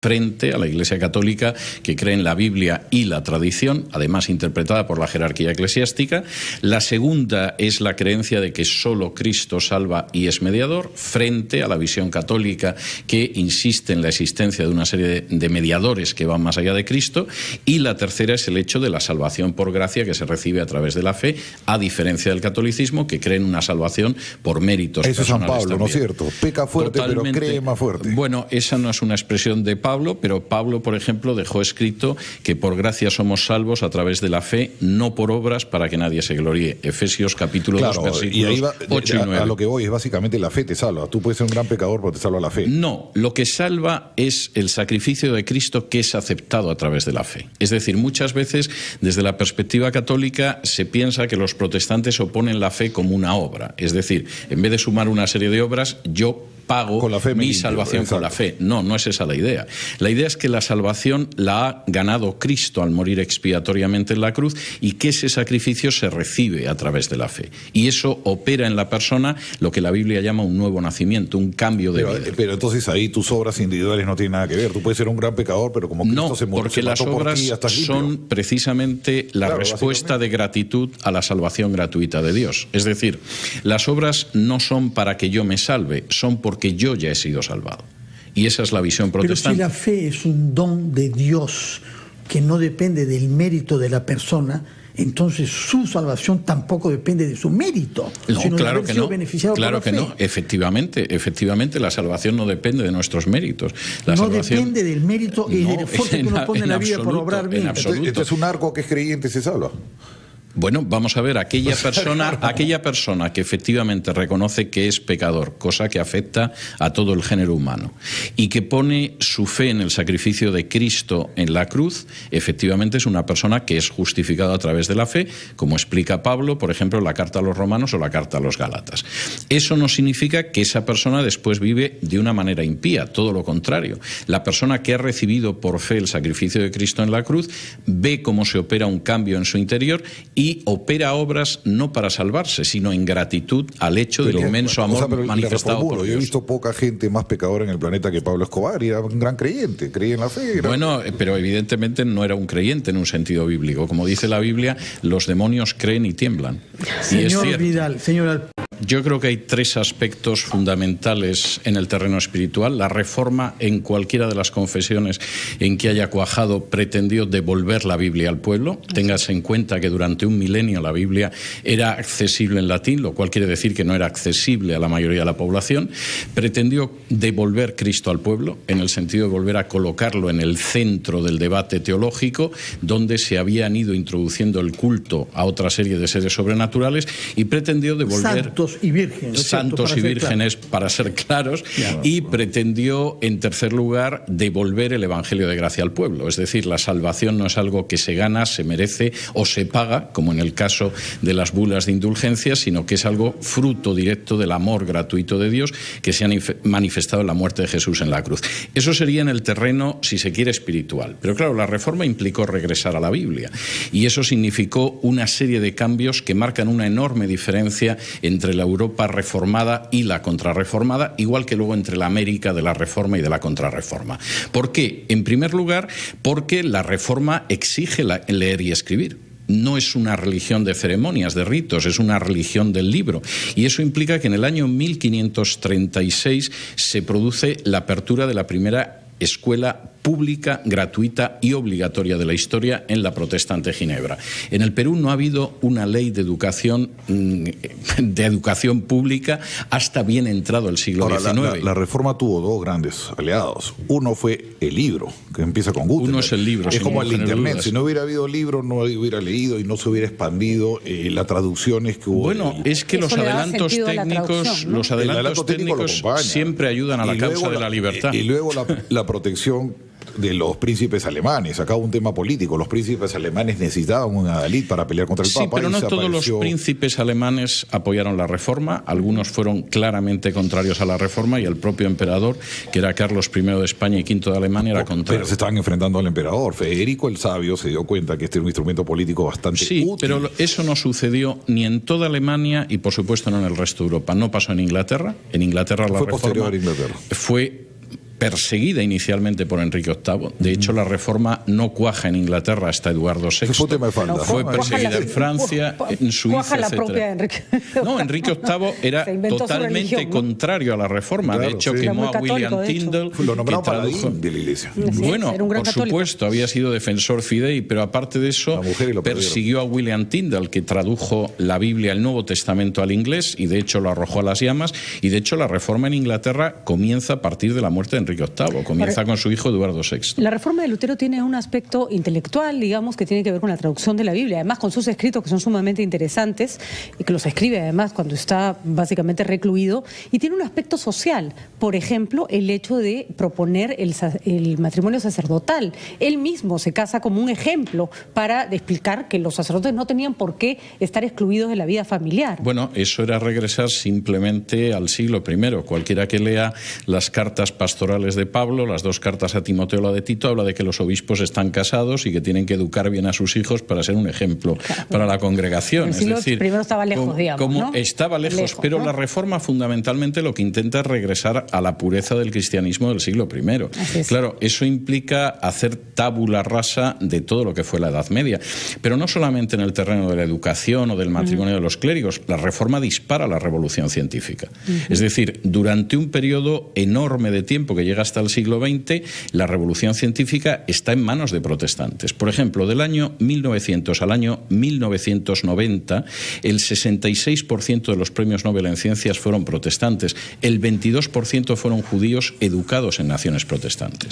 frente a la Iglesia Católica, que cree en la Biblia y la tradición, además interpretada por la jerarquía eclesiástica. La segunda es la creencia de que solo Cristo salva y es mediador, frente a la visión católica que insiste en la existencia de una serie de mediadores que van más allá de Cristo. Y la tercera es el hecho de la salvación por gracia que se recibe a través de la fe, a diferencia del catolicismo, que cree en una salvación por méritos personales. Eso es San Pablo, ¿no es cierto? Peca fuerte, totalmente, pero cree más fuerte. Bueno, esa no es una expresión de Pablo, pero Pablo, por ejemplo, dejó escrito que por gracia somos salvos a través de la fe, no por obras, para que nadie se gloríe. Efesios capítulo 2, versículos 8 y 9. A lo que voy es básicamente la fe te salva. Tú puedes ser un gran pecador, pero te salva la fe. No, lo que salva es el sacrificio de Cristo, que es aceptado a través de la fe. Es decir, muchas veces desde la perspectiva católica se piensa que los protestantes oponen la fe como una obra. Es decir, en vez de sumar una serie de obras, yo pago con la fe mi salvación con la fe. No, no es esa la idea. La idea es que la salvación la ha ganado Cristo al morir expiatoriamente en la cruz y que ese sacrificio se recibe a través de la fe. Y eso opera en la persona lo que la Biblia llama un nuevo nacimiento, un cambio de vida. Pero entonces ahí tus obras individuales no tienen nada que ver. Tú puedes ser un gran pecador, pero como Cristo se murió, porque las obras son precisamente la respuesta de gratitud a la salvación gratuita de Dios. Es decir, las obras no son para que yo me salve, son porque yo ya he sido salvado. Y esa es la visión protestante. Pero si la fe es un don de Dios que no depende del mérito de la persona, entonces su salvación tampoco depende de su mérito. No, claro que no. Claro que no. Efectivamente, la salvación no depende de nuestros méritos. La salvación depende del mérito y del esfuerzo que uno pone en la vida por obrar bien. Este es un narco que es creyente, se salva. Bueno, vamos a ver, aquella persona que efectivamente reconoce que es pecador, cosa que afecta a todo el género humano, y que pone su fe en el sacrificio de Cristo en la cruz, efectivamente es una persona que es justificada a través de la fe, como explica Pablo, por ejemplo, en la carta a los Romanos o la carta a los Gálatas. Eso no significa que esa persona después vive de una manera impía, todo lo contrario. La persona que ha recibido por fe el sacrificio de Cristo en la cruz ve cómo se opera un cambio en su interior y opera obras no para salvarse, sino en gratitud al hecho del inmenso amor manifestado por Dios. Yo he visto poca gente más pecadora en el planeta que Pablo Escobar, y era un gran creyente, creía en la fe. Bueno, pero evidentemente no era un creyente en un sentido bíblico. Como dice la Biblia, los demonios creen y tiemblan. Señor Vidal, yo creo que hay tres aspectos fundamentales en el terreno espiritual. La reforma, en cualquiera de las confesiones en que haya cuajado, pretendió devolver la Biblia al pueblo. Téngase en cuenta que durante un milenio la Biblia era accesible en latín, lo cual quiere decir que no era accesible a la mayoría de la población. Pretendió devolver Cristo al pueblo, en el sentido de volver a colocarlo en el centro del debate teológico, donde se habían ido introduciendo el culto a otra serie de seres sobrenaturales, y pretendió devolver santos y vírgenes, para ser claros, y pretendió, en tercer lugar, devolver el Evangelio de gracia al pueblo. Es decir, la salvación no es algo que se gana, se merece o se paga, como en el caso de las bulas de indulgencia, sino que es algo fruto directo del amor gratuito de Dios que se ha manifestado en la muerte de Jesús en la cruz. Eso sería en el terreno, si se quiere, espiritual. Pero claro, la reforma implicó regresar a la Biblia, y eso significó una serie de cambios que marcan una enorme diferencia entre la Europa reformada y la contrarreformada, igual que luego entre la América de la reforma y de la contrarreforma. ¿Por qué? En primer lugar, porque la reforma exige leer y escribir. No es una religión de ceremonias, de ritos, es una religión del libro. Y eso implica que en el año 1536 se produce la apertura de la primera escuela pública, gratuita y obligatoria de la historia en la protestante Ginebra. En el Perú no ha habido una ley de educación pública hasta bien entrado el siglo XIX. La reforma tuvo dos grandes aliados. Uno fue el libro, que empieza con Gutenberg. Uno es el libro. Es como el Internet. Si no hubiera habido libro, no hubiera leído y no se hubiera expandido las traducciones que hubo. Bueno, es que los adelantos técnicos, ¿no? Los adelantos técnicos siempre ayudan a la causa de la libertad. Y luego la protección de los príncipes alemanes. Acá un tema político. Los príncipes alemanes necesitaban un adalid para pelear contra el Papa. Sí, pero no todos los príncipes alemanes apoyaron la reforma. Algunos fueron claramente contrarios a la reforma, y el propio emperador, que era Carlos I de España y V de Alemania, era contrario. Pero se estaban enfrentando al emperador. Federico el Sabio se dio cuenta que este era un instrumento político bastante útil. Pero eso no sucedió ni en toda Alemania y, por supuesto, no en el resto de Europa. No pasó en Inglaterra. En Inglaterra la reforma posterior a Inglaterra. fue perseguida inicialmente por Enrique VIII. De hecho, la reforma no cuaja en Inglaterra hasta Eduardo VI. Fue perseguida en Francia, en Suiza, etc. No, Enrique VIII era totalmente contrario a la reforma. De hecho, quemó a William Tyndale. Lo nombraron paladín de la Iglesia. Bueno, por supuesto, había sido defensor fidei, pero aparte de eso, persiguió a William Tyndale, que tradujo la Biblia, el Nuevo Testamento al inglés, y de hecho lo arrojó a las llamas. Y de hecho, la reforma en Inglaterra comienza a partir de la muerte de Enrique VIII, comienza con su hijo Eduardo VI. La reforma de Lutero tiene un aspecto intelectual, digamos, que tiene que ver con la traducción de la Biblia, además con sus escritos que son sumamente interesantes y que los escribe además cuando está básicamente recluido, y tiene un aspecto social, por ejemplo, el hecho de proponer el matrimonio sacerdotal. Él mismo se casa como un ejemplo para explicar que los sacerdotes no tenían por qué estar excluidos de la vida familiar. Bueno, eso era regresar simplemente al siglo I. Cualquiera que lea las cartas pastorales de Pablo, las 2 cartas a Timoteo, la de Tito, habla de que los obispos están casados y que tienen que educar bien a sus hijos para ser un ejemplo para la congregación. El siglo primero estaba lejos, digamos, ¿no? Estaba lejos, pero ¿no? La reforma fundamentalmente lo que intenta es regresar a la pureza del cristianismo del siglo I. Claro, eso implica hacer tabula rasa de todo lo que fue la Edad Media, pero no solamente en el terreno de la educación o del matrimonio de los clérigos. La reforma dispara la revolución científica. Es decir, durante un periodo enorme de tiempo que llega hasta el siglo XX, la revolución científica está en manos de protestantes. Por ejemplo, del año 1900 al año 1990, el 66% de los premios Nobel en ciencias fueron protestantes, el 22% fueron judíos educados en naciones protestantes.